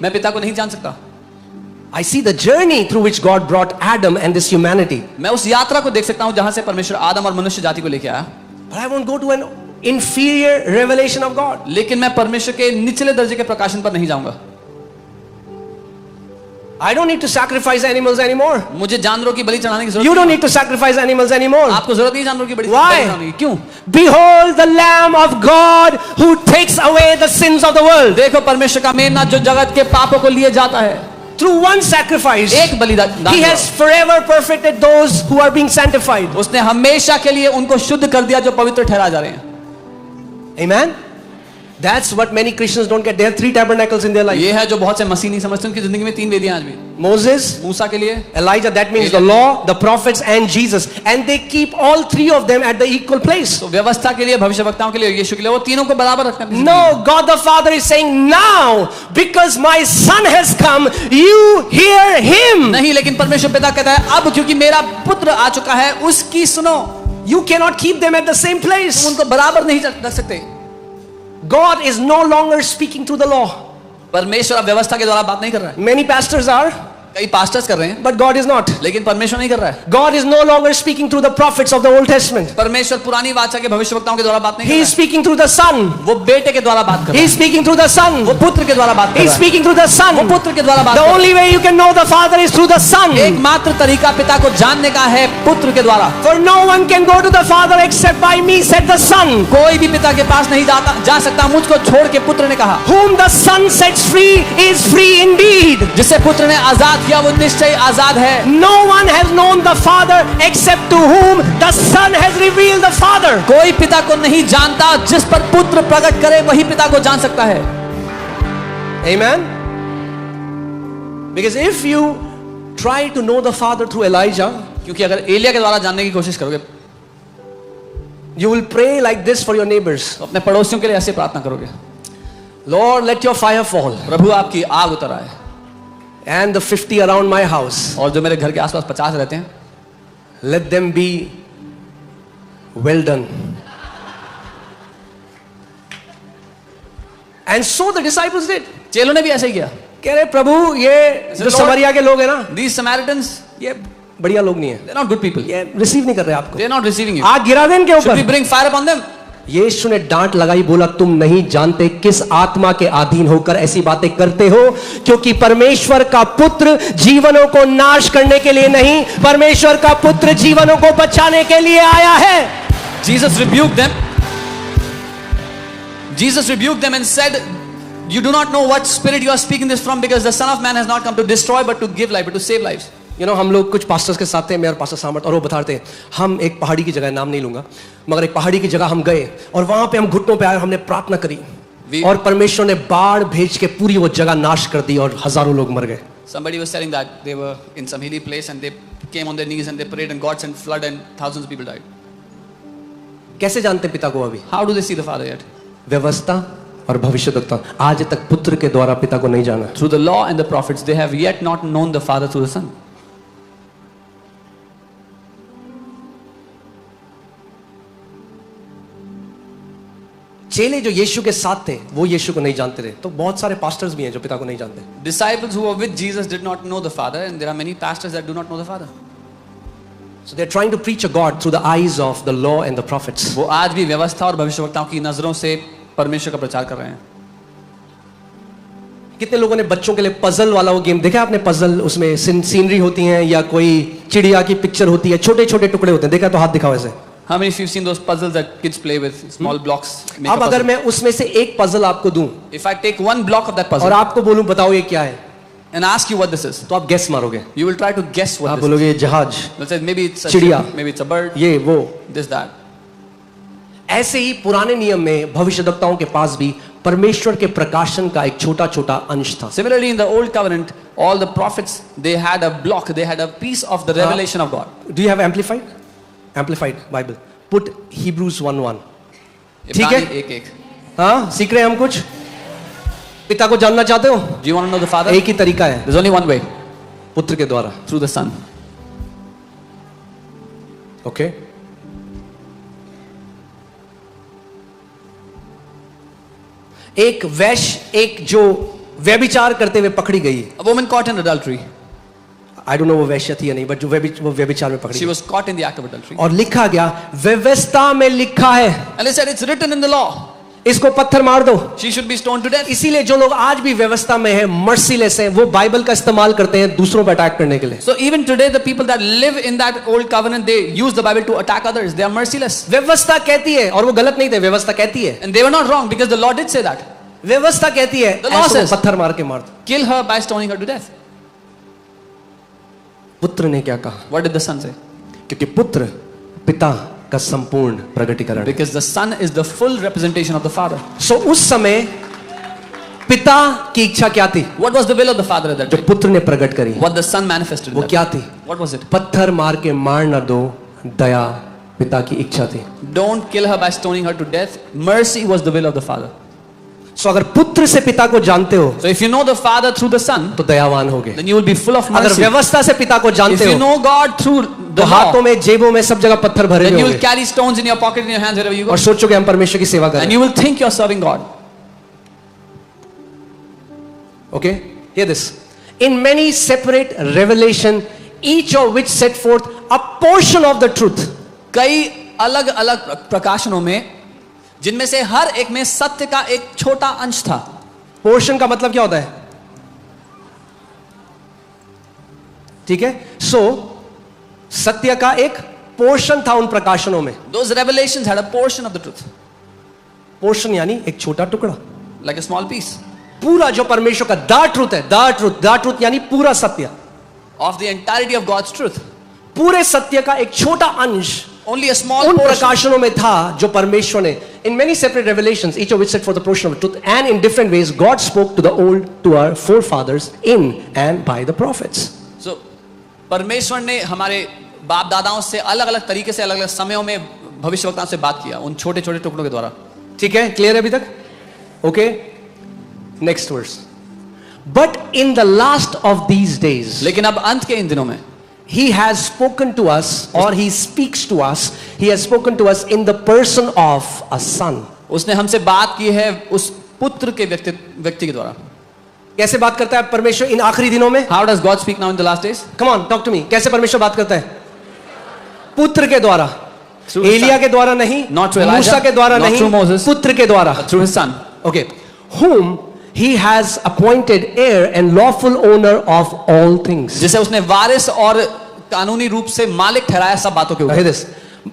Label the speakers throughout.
Speaker 1: मैं पिता को नहीं जान सकता।
Speaker 2: I see the journey through which God brought Adam and this humanity.
Speaker 1: मैं उस यात्रा को देख सकता हूं जहां से परमेश्वर आदम और मनुष्य जाति को लेके आया।
Speaker 2: But I won't go to an inferior revelation of God.
Speaker 1: लेकिन मैं परमेश्वर के निचले दर्जे के प्रकाशन पर नहीं जाऊंगा।
Speaker 2: I don't need to sacrifice animals anymore.
Speaker 1: मुझे जानवरों की बलि चढ़ाने की जरूरत
Speaker 2: You
Speaker 1: नहीं।
Speaker 2: don't need to sacrifice animals anymore.
Speaker 1: आपको जरूरत नहीं जानवरों की बलि
Speaker 2: Why?
Speaker 1: चढ़ाने की। क्यों?
Speaker 2: Behold the Lamb of God who takes away the sins of the world.
Speaker 1: देखो परमेश्वर का मेमना जो जगत के पापों को लिए जाता है।
Speaker 2: Through one sacrifice,
Speaker 1: एक बलिदान
Speaker 2: He has forever perfected those who are being sanctified.
Speaker 1: उसने हमेशा के लिए उनको शुद्ध कर दिया जो पवित्र ठहरा जा रहे हैं।
Speaker 2: Amen. That's what many Christians don't get. There are 3 tabernacles in their life.
Speaker 1: ये है जो बहुत से मसीह नहीं समझते, उनकी जिंदगी में 3 वेदियां आज भी।
Speaker 2: Moses,
Speaker 1: मूसा के लिए,
Speaker 2: Elijah, that means the law, the prophets and Jesus, and they keep all 3 of them at the equal place.
Speaker 1: तो व्यवस्था के लिए, भविष्यवक्ताओं के लिए, यीशु के लिए, वो तीनों को बराबर रखना है।
Speaker 2: No, God the Father is saying now, because my son has come, you hear him.
Speaker 1: नहीं, लेकिन परमेश्वर पिता कहता है अब क्योंकि मेरा पुत्र आ चुका है उसकी सुनो।
Speaker 2: You cannot keep them at the same place.
Speaker 1: तुम उनको बराबर नहीं रख सकते।
Speaker 2: God is no longer speaking through the law.
Speaker 1: परमेश्वर अब व्यवस्था के द्वारा बात नहीं कर रहा है।
Speaker 2: Many pastors are,
Speaker 1: कई पास्टर्स कर रहे हैं,
Speaker 2: but God is not.
Speaker 1: लेकिन परमेश्वर नहीं कर रहा है।
Speaker 2: God is no longer speaking through the prophets of the Old Testament.
Speaker 1: परमेश्वर पुरानी वाचा के भविष्यवक्ताओं के द्वारा बात नहीं कर
Speaker 2: He
Speaker 1: रहा
Speaker 2: is
Speaker 1: है।
Speaker 2: speaking through the Son.
Speaker 1: वो बेटे के द्वारा बात कर
Speaker 2: He
Speaker 1: रहा
Speaker 2: is speaking through the Son.
Speaker 1: है। वो पुत्र के द्वारा बात कर
Speaker 2: He is
Speaker 1: रहा है।
Speaker 2: speaking through the Son.
Speaker 1: वो पुत्र के द्वारा बात
Speaker 2: The
Speaker 1: कर रहा है।
Speaker 2: only way you can know the Father is through the Son.
Speaker 1: एकमात्र तरीका पिता को जानने का है पुत्र के द्वारा।
Speaker 2: For no one can go to the Father except by me, said the Son.
Speaker 1: कोई भी पिता के पास नहीं जा सकता मुझको छोड़ के, पुत्र ने कहा।
Speaker 2: Whom the Son sets free is free indeed.
Speaker 1: जिसे पुत्र ने आजाद किया वो निश्चय आजाद है।
Speaker 2: No one has known the Father except to whom the Son has revealed the Father.
Speaker 1: कोई पिता को नहीं जानता, जिस पर पुत्र प्रकट करे वही पिता को जान सकता है।
Speaker 2: Amen. Because if you try to know the Father through Elijah,
Speaker 1: क्योंकि अगर एलिया के द्वारा जानने की कोशिश करोगे
Speaker 2: you will pray like this for your neighbors.
Speaker 1: तो अपने पड़ोसियों के लिए ऐसे प्रार्थना करोगे,
Speaker 2: Lord, let your fire fall.
Speaker 1: प्रभु आपकी आग उतर आए,
Speaker 2: And the 50 around my house,
Speaker 1: और जो मेरे घर के आसपास 50 रहते हैं,
Speaker 2: let them be well done. And so the disciples did.
Speaker 1: चेलों ने भी ऐसे ही किया।
Speaker 2: कह रहे प्रभु ये जो समरिया के लोग हैं ना,
Speaker 1: These Samaritans,
Speaker 2: ये बढ़िया लोग नहीं है,
Speaker 1: they're not good people.
Speaker 2: ये रिसीव नहीं कर रहे आपको,
Speaker 1: They're not receiving you.
Speaker 2: आग गिरा दें इनके
Speaker 1: Should we
Speaker 2: ऊपर।
Speaker 1: bring fire upon them?
Speaker 2: यीशु ने डांट लगाई, बोला तुम नहीं जानते किस आत्मा के अधीन होकर ऐसी बातें करते हो, क्योंकि परमेश्वर का पुत्र जीवनों को नाश करने के लिए नहीं, परमेश्वर का पुत्र जीवनों को बचाने के लिए आया है।
Speaker 1: Jesus rebuked them. Jesus rebuked them and said, you do not know what spirit you are speaking this from, because the Son of Man has not come to destroy but to give life, but to save lives.
Speaker 2: You know, हम लोग कुछ pastors के साथ थे, मैं और pastor सामर्थ, और वो बताते हैं हम एक पहाड़ी की जगह, नाम नहीं लूंगा, मगर एक पहाड़ी की जगह हम गए और वहां पे हम घुटनों पे आए, हमने प्रार्थना करी और परमेश्वर ने बाढ़ भेज के पूरी वो जगह नाश कर दी और हजारों लोग मर गए।
Speaker 1: Somebody was telling that they were in some hilly place and they came on their knees and they prayed and God sent flood and thousands of people died.
Speaker 2: कैसे जानते पिता को अभी?
Speaker 1: How do they see the Father yet?
Speaker 2: व्यवस्था और भविष्यद्वक्ता, आज तक पुत्र के द्वारा पिता को नहीं जाना।
Speaker 1: Through the law and the prophets, they have yet not known the Father through the Son.
Speaker 2: चेले जो यीशु के साथ थे वो यीशु को नहीं जानते थे, तो बहुत सारे पास्टर्स भी हैं जो पिता को नहीं जानते।
Speaker 1: Disciples who were with Jesus did not know the Father, and there are many pastors that do not know the Father.
Speaker 2: So they're trying to preach a God through the eyes of the law and the prophets.
Speaker 1: वो आज भी व्यवस्था और भविष्यवक्ताओं की नजरों से परमेश्वर का प्रचार कर रहे हैं।
Speaker 2: कितने लोगों ने बच्चों के लिए पजल वाला वो गेम देखा आपने? पजल, उसमें सीनरी होती हैं या कोई चिड़िया की पिक्चर होती है, छोटे छोटे टुकड़े होते हैं, देखा तो हाथ दिखाओ ऐसे।
Speaker 1: How many of you have seen those puzzles that kids play with, small blocks?
Speaker 2: अब अगर मैं उसमें से एक पजल आपको दूं
Speaker 1: If I take one block of that
Speaker 2: और
Speaker 1: puzzle
Speaker 2: आपको बोलूं बताओ ये क्या है,
Speaker 1: and ask you what this is,
Speaker 2: तो आप गेस मारोगे,
Speaker 1: you will try to guess what
Speaker 2: आप
Speaker 1: this is.
Speaker 2: बोलोगे ये जहाज,
Speaker 1: Let's say maybe it's a
Speaker 2: चिड़िया,
Speaker 1: ship, maybe it's a bird,
Speaker 2: ये वो।
Speaker 1: this, that.
Speaker 2: ऐसे ही पुराने नियम में भविष्यद्वक्ताओं के पास भी परमेश्वर के प्रकाशन का एक छोटा छोटा अंश था।
Speaker 1: Similarly, in the Old Covenant, all the prophets, they had a block, they had a piece of the revelation of God.
Speaker 2: Do you have amplified? Amplified Bible. Put Hebrews 1:1. ठीक है?
Speaker 1: एक-एक.
Speaker 2: हाँ, सीख रहे हैं हम कुछ? पिता को जानना चाहते हो?
Speaker 1: Do you want to know the Father?
Speaker 2: एक ही तरीका है,
Speaker 1: There's only one way,
Speaker 2: पुत्र के द्वारा।
Speaker 1: through the Son.
Speaker 2: ओके? एक वैश्य, एक जो व्यभिचार करते हुए पकड़ी गई.
Speaker 1: A woman caught in adultery.
Speaker 2: I don't know वो वैश्य थी या नहीं, बट वो व्यभिचार में पकड़ी
Speaker 1: She
Speaker 2: गई.
Speaker 1: was caught in the act of adultery.
Speaker 2: और लिखा गया, व्यवस्था में लिखा है
Speaker 1: And they said, it's written in the law.
Speaker 2: इसको पत्थर मार दो.
Speaker 1: She should be stoned to death.
Speaker 2: इसीलिए जो लोग आज भी व्यवस्था में हैं, मर्सीलेस हैं, वो बाइबल का इस्तेमाल करते हैं दूसरों पर अटैक करने के लिए.
Speaker 1: So even today, the people that live in that old covenant, they use the Bible to attack others. They are merciless.
Speaker 2: व्यवस्था कहती है, और वो गलत नहीं थे, व्यवस्था कहती है,
Speaker 1: And they were not wrong because the law did say that.
Speaker 2: व्यवस्था कहती है
Speaker 1: The law
Speaker 2: ऐसो
Speaker 1: says-
Speaker 2: पत्थर मार के मार दो.
Speaker 1: Kill her by stoning her to death.
Speaker 2: पुत्र ने क्या कहा?
Speaker 1: What did the son say?
Speaker 2: क्योंकि पुत्र पिता का संपूर्ण प्रगटीकरण है.
Speaker 1: Because the son is the full representation of the father.
Speaker 2: सो उस समय पिता की इच्छा क्या थी
Speaker 1: What was the will of the father at that
Speaker 2: जो
Speaker 1: time?
Speaker 2: पुत्र ने प्रकट करी?
Speaker 1: What the son manifested. in
Speaker 2: वो
Speaker 1: that
Speaker 2: क्या
Speaker 1: time.
Speaker 2: थी?
Speaker 1: What was it?
Speaker 2: पत्थर मार के मार न दो, दया पिता की इच्छा थी.
Speaker 1: Don't kill her by stoning her to death. Mercy was the will of the father.
Speaker 2: सो अगर पुत्र से पिता को जानते हो
Speaker 1: So if you know the father through the son,
Speaker 2: तो दयावान होगे.
Speaker 1: then you will be full of
Speaker 2: अगर
Speaker 1: mercy.
Speaker 2: व्यवस्था से पिता को
Speaker 1: If
Speaker 2: जानते
Speaker 1: you
Speaker 2: हो
Speaker 1: know God through
Speaker 2: तो
Speaker 1: the
Speaker 2: हाथों
Speaker 1: law,
Speaker 2: में, जेबों में, सब जगह पत्थर भरे
Speaker 1: then
Speaker 2: हुए
Speaker 1: you will
Speaker 2: होंगे
Speaker 1: carry stones in your pocket, in your hands, wherever you go.
Speaker 2: और सोचोगे हम परमेश्वर की सेवा
Speaker 1: And
Speaker 2: करें.
Speaker 1: you will think you're serving God.
Speaker 2: Okay, hear this. In many separate revelation, each of which set forth a portion of the truth.
Speaker 1: कई अलग अलग प्रकाशनों में, जिनमें से हर एक में सत्य का एक छोटा अंश था.
Speaker 2: पोर्शन का मतलब क्या होता है? ठीक है, सो सत्य का एक पोर्शन था उन प्रकाशनों में.
Speaker 1: Those revelations had a portion of the truth,
Speaker 2: portion यानी एक छोटा टुकड़ा.
Speaker 1: like a small piece
Speaker 2: पूरा जो परमेश्वर का द ट्रूथ है, द ट्रूथ यानी पूरा सत्य,
Speaker 1: of the entirety of God's truth.
Speaker 2: पूरे सत्य का एक छोटा अंश
Speaker 1: Only a small
Speaker 2: उन
Speaker 1: portion.
Speaker 2: प्रकाशनों में था जो परमेश्वर ने, in many separate revelations, each of which set for the portion of the truth, and in different ways God spoke to the old, to our forefathers in and by the prophets.
Speaker 1: So परमेश्वर ने हमारे बाप दादाओं से अलग अलग तरीके से, अलग अलग समयों में भविष्यवक्ताओं से बात किया, उन छोटे छोटे टुकड़ों के द्वारा.
Speaker 2: ठीक है, क्लियर है अभी तक? Okay, next verse. But in the last of these days,
Speaker 1: लेकिन अब अंत के इन दिनों में
Speaker 2: he has spoken to us, or he speaks to us, he has spoken to us in the person of a son.
Speaker 1: उसने हमसे बात की है उस पुत्र के व्यक्ति के द्वारा.
Speaker 2: कैसे बात करता है परमेश्वर इन आखिरी दिनों में?
Speaker 1: How does God speak now in the last days?
Speaker 2: Come on, talk to me. कैसे परमेश्वर बात करता है? पुत्र के द्वारा.
Speaker 1: Through his
Speaker 2: Elia
Speaker 1: son.
Speaker 2: के द्वारा नहीं,
Speaker 1: Not through Elijah,
Speaker 2: मूसा के द्वारा
Speaker 1: not
Speaker 2: नहीं,
Speaker 1: through Moses.
Speaker 2: पुत्र के द्वारा.
Speaker 1: Through his son.
Speaker 2: Okay, whom he has appointed heir and lawful owner of all things.
Speaker 1: जिसे उसने वारिस और कानूनी रूप से मालिक ठहराया सब बातों के
Speaker 2: Hear
Speaker 1: ऊपर.
Speaker 2: this.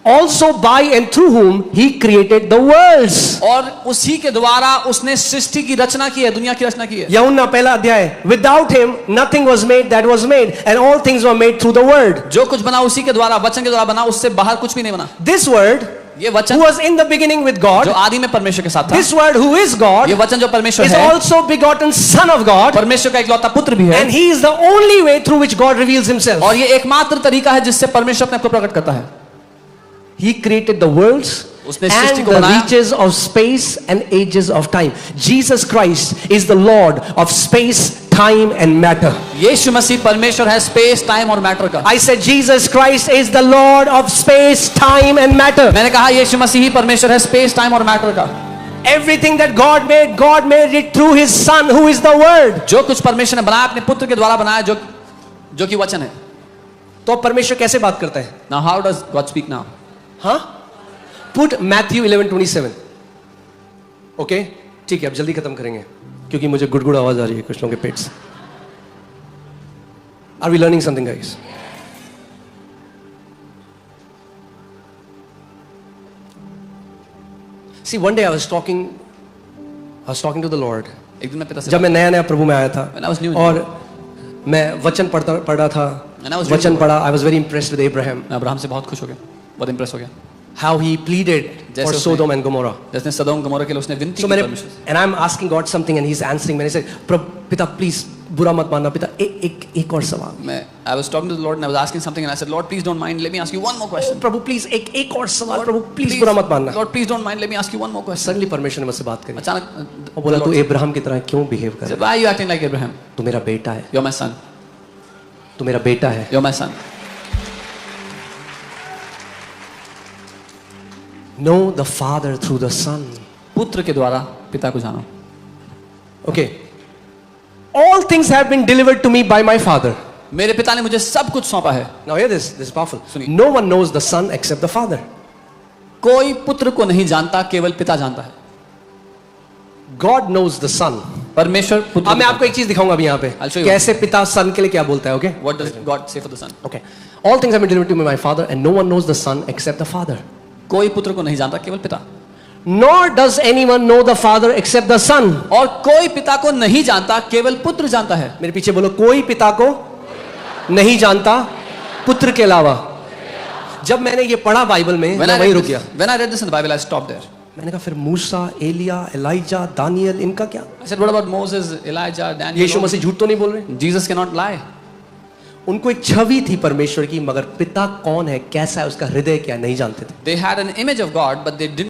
Speaker 2: Also by and through whom he created the worlds.
Speaker 1: और उसी के द्वारा उसने सृष्टि की रचना की है, दुनिया की रचना की है.
Speaker 2: यूहन्ना पहला अध्याय. Without him nothing was made that was made, and all things were made through the word.
Speaker 1: जो कुछ बना उसी के द्वारा, वचन के द्वारा बना, उससे बाहर कुछ भी नहीं बना.
Speaker 2: This word,
Speaker 1: ये
Speaker 2: who
Speaker 1: वचन
Speaker 2: was in the beginning with
Speaker 1: जो
Speaker 2: God,
Speaker 1: आदि में परमेश्वर के साथ था,
Speaker 2: this word who is God,
Speaker 1: ये वचन जो परमेश्वर
Speaker 2: is
Speaker 1: है,
Speaker 2: also begotten Son of God,
Speaker 1: परमेश्वर का इकलौता पुत्र भी है.
Speaker 2: and he is the only way through which God reveals himself.
Speaker 1: और ये एकमात्र तरीका है जिससे परमेश्वर अपने आप को प्रकट करता है.
Speaker 2: He created the worlds
Speaker 1: उसने सृष्टि
Speaker 2: and
Speaker 1: को
Speaker 2: the
Speaker 1: बनाया.
Speaker 2: reaches of space and ages of time. Jesus Christ is the Lord of space, time and matter.
Speaker 1: यीशु मसीह परमेश्वर है स्पेस, टाइम और मैटर का.
Speaker 2: I said Jesus Christ is the Lord of space, time and matter.
Speaker 1: मैंने कहा यीशु मसीह ही परमेश्वर है space, time और matter का.
Speaker 2: Everything that God made it through his son who is the word.
Speaker 1: जो कुछ परमेश्वर ने बनाया अपने पुत्र के द्वारा बनाया, जो कि वचन है.
Speaker 2: तो परमेश्वर कैसे बात करता है?
Speaker 1: Now how does God speak now?
Speaker 2: हाँ? Put Matthew 11:27. Okay? ठीक है, अब जल्दी खत्म करेंगे क्योंकि मुझे गुड़गुड़ आवाज आ रही है कुछ लोगों के पेट से. Are we learning something, guys? See, one day I was talking to the Lord.
Speaker 1: एक दिन मैं पिता से
Speaker 2: जब मैं नया नया प्रभु में आया था
Speaker 1: When I was new in
Speaker 2: और मैं वचन पढ़ रहा था.
Speaker 1: When I was new
Speaker 2: वचन
Speaker 1: in
Speaker 2: पढ़ा. I was very impressed with Abraham.
Speaker 1: मैं अब्राहम से बहुत खुश हो गया, बहुत इंप्रेस हो गया.
Speaker 2: How he pleaded for
Speaker 1: जैसे उसने-
Speaker 2: Sodom and Gomorrah.
Speaker 1: जिसने सदोम गमोरा के लिए उसने विनती
Speaker 2: So
Speaker 1: की
Speaker 2: मैंने,
Speaker 1: परमेश्वर से.
Speaker 2: and I'm asking God something and he's answering. मैंने said, पिता प्लीज बुरा मत मानना पिता, एक और सवाल.
Speaker 1: I was talking to the Lord and I was asking something and I said, Lord, please don't mind. Let me ask you one more question.
Speaker 2: Prabhu please एक और सवाल.
Speaker 1: Lord,
Speaker 2: प्रभु प्लीज बुरा मत मानना.
Speaker 1: Lord, please don't mind. Let me ask you one more question.
Speaker 2: Suddenly परमेश्वर ने मुझसे बात करी
Speaker 1: अचानक
Speaker 2: और बोला तू अब्राहम की तरह क्यों बिहेव कर रहा है?
Speaker 1: Why are you acting like Abraham?
Speaker 2: तू मेरा बेटा है.
Speaker 1: You're my son.
Speaker 2: तू मेरा बेटा है.
Speaker 1: You're my son.
Speaker 2: Know the Father through the Son.
Speaker 1: पुत्र के द्वारा पिता को जानो.
Speaker 2: Okay. All things have been delivered to me by my Father.
Speaker 1: मेरे पिता ने मुझे सब कुछ सौंपा है.
Speaker 2: Now hear this is powerful.
Speaker 1: सुनिए.
Speaker 2: No one knows the Son except the Father.
Speaker 1: कोई पुत्र को नहीं जानता, केवल पिता जानता है.
Speaker 2: God knows the Son.
Speaker 1: परमेश्वर पुत्र.
Speaker 2: अब मैं आपको एक चीज दिखाऊंगा अभी यहाँ पे.
Speaker 1: I'll show you.
Speaker 2: कैसे पिता सन के लिए क्या बोलता है, okay?
Speaker 1: What does God say for the son?
Speaker 2: Okay. All things have been delivered to me by my Father, and no one knows the Son except the Father.
Speaker 1: कोई पुत्र को नहीं जानता, केवल पिता.
Speaker 2: Nor does anyone know the Father except the Son.
Speaker 1: और कोई पिता को नहीं जानता, केवल पुत्र जानता है.
Speaker 2: मेरे पीछे बोलो, कोई पिता को नहीं जानता पुत्र के अलावा. जब मैंने ये पढ़ा बाइबल में, मैं वहीं रुक गया.
Speaker 1: When I read this in the Bible, I stopped there.
Speaker 2: मैंने कहा फिर मूसा, एलिया, एलाइजा, दानियल, इनका क्या?
Speaker 1: I said, what about Moses, Elijah, Daniel?
Speaker 2: यीशु मसीह झूठ तो नहीं बोल रहे?
Speaker 1: Jesus cannot lie.
Speaker 2: उनको एक छवि थी परमेश्वर की, मगर पिता कौन है, कैसा है, उसका हृदय क्या, नहीं जानते थे.
Speaker 1: They had an image of God, but they didn't